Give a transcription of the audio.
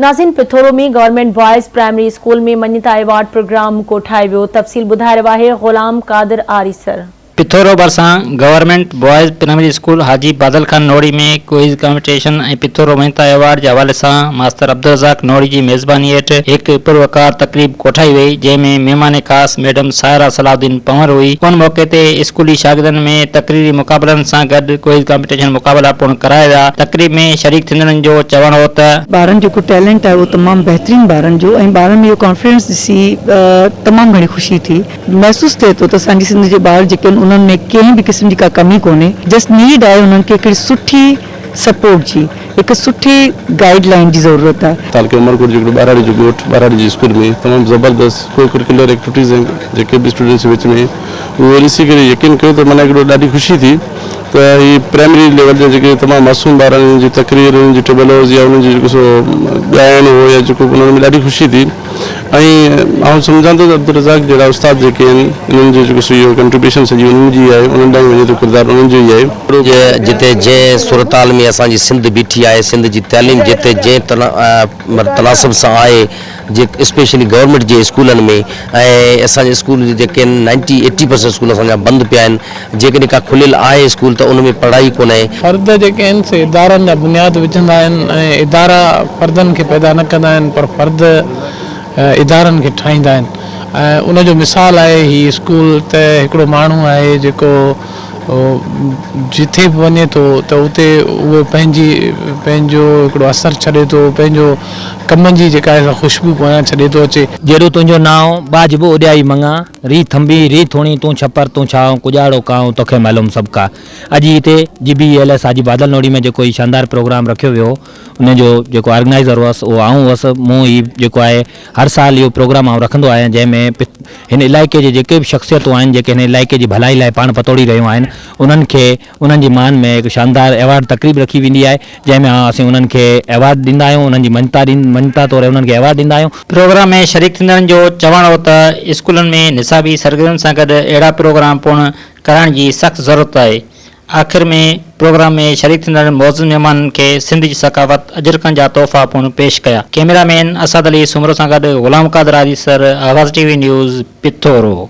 नाज़रीन, पिथोरो में government boys primary school में मञता अवार्ड प्रोग्राम कोठायो वियो। तफ़सील ॿुधाए रहियो आहे ग़ुलाम क़ादिर आरी सर। पिथोरो भरिसां गवर्नमेंट बॉयज़ प्राइमरी स्कूल हाजी बादल खान नोड़ी में क्विज कॉम्पिटिशन ऐं पिथोरो मञता अवार्ड के हवाले से मास्टर अब्दुल रज़ाक नोड़ी की मेज़बानी हेठि एक पुरवकार तकरीब कोठाई वई, जंहिंमें मेहमान खास मैडम सायरा सलाउद्दीन पंवर हुई। उन मौके ते स्कूली शागिर्दनि में तकरीरी मुक़ाबलनि सां गॾु क्विज कॉम्पिटिशन मुक़ाबला पूर्ण कराया विया। तकरीब में शरीक थियणनि जो चवणु हो त ॿारनि जो टैलेंट है वो तमाम बेहतरीन ॿारनि जो, ऐं ॿारनि में इहो कॉन्फिडेंस ॾिसी तमाम घणी ख़ुशी थी। महसूस थिए थो त असांजी सिंध जे ॿार जेके उन्हनि में कंहिं भी किस्म की का कमी कोन्हे। जस्ट नीड है उन्हनि खे हिकिड़ी सुठी सपोर्ट जी, एक सुठी गाइडलाइन की जरूरत है। तालके उमरकोट जो बाराड़ी जो गोठ बाराड़ी जी स्कूल में तमाम जबरदस्त को करिकुलर एक्टिविटीज़ हैं जो भी स्टूडेंट्स विच में वो ॾिसी करे यकीन कयो तो माना हिकिड़ो ॾाढी ख़ुशी थी तो ये प्राइमरी लेवल जे जेके तमाम मासूम ॿारनि जी तकरीर उन्हनि जी टेबलोज़ या उन्हनि जो सो ॻाइण हो या जेको उन्हनि में ॾाढी ख़ुशी थी। ऐं सम्झां थो त अब्दुल रज़ाक जहिड़ा उस्ताद जेके आहिनि उन्हनि जो जेको सो इहो कंट्रीब्यूशन सॼी उन्हनि जी आहे, उन्हनि ॾांहुं वञे थो किरदारु उन्हनि जो ई आहे। जिते जंहिं सूरताल में असांजी सिंध बीठी आहे, सिंध जी तइलीम जिते जंहिं तनासब सां आहे, जे स्पेशली गवर्नमेंट जे स्कूलनि में ऐं असांजे स्कूल जेके 90-80% स्कूल असांजा बंदि पिया आहिनि। जेकॾहिं का खुलियल आहे स्कूल त उन में पढ़ाई कोन्हे। फ़र्द जेके आहिनि से इदारनि जा बुनियाद विझंदा आहिनि ऐं इदारा फ़र्दनि खे पैदा न कंदा आहिनि पर फ़र्द इदारनि खे ठाहींदा आहिनि। ऐं उनजो मिसाल आहे हीअ स्कूल त हिकिड़ो माण्हू आहे जेको जिथे भी वञे तो उते वो पंहिंजो हिकिड़ो असर छॾे थो, पंहिंजो कमनि जी जेका आहे ख़ुशबू पोयां छॾे थो अचे। जेड़ो तुंहिंजो नाव बाजबो उॾाई मंगा, री थंबी री थोणी तूं छपर तूं छाओ कुजाड़ो काओ तोखे मालूम सब का। अॼु हिते GBELS हाजी बादल नोड़ी में जेको ही शानदार प्रोग्राम रखियो वियो, उनजो जेको ऑर्गेनाइज़र हुअसि उहो आऊं हुअसि। मूं ही जेको आहे हर साल इहो प्रोग्राम आऊं रखंदो आहियां, जंहिंमें हिन इलाइक़े जे जेके भी शख़्सियतूं आहिनि जेके हिन इलाइक़े जी भलाई लाइ पाण पतोड़ी रहियूं आहिनि, उन्हनि खे उन्हनि जी मान में हिकु शानदार अवार्ड तकरीब रखी वेंदी आहे, जंहिंमें असीं उन्हनि खे अवार्ड ॾींदा आहियूं, उन्हनि जी मञता तौर उन्हनि खे अवार्ड ॾींदा आहियूं। प्रोग्राम में शरीक थियण जो चवणु हो त स्कूलनि में निसाबी सरगर्मियुनि सां गॾु अहिड़ा प्रोग्राम पूर्ण कराइण जी सख़्त ज़रूरत आहे। आख़िर में प्रोग्राम में शरीक थियण मौजूद मेहमाननि खे सिंध जी सकाफ़त अजरकनि जा तोहफ़ा पूर्ण पेश कया। कैमरामैन असद अली सुमरो सां गॾु ग़ुलाम क़ादिर आरी सर, आवाज़ TV न्यूज़, पिथोरो।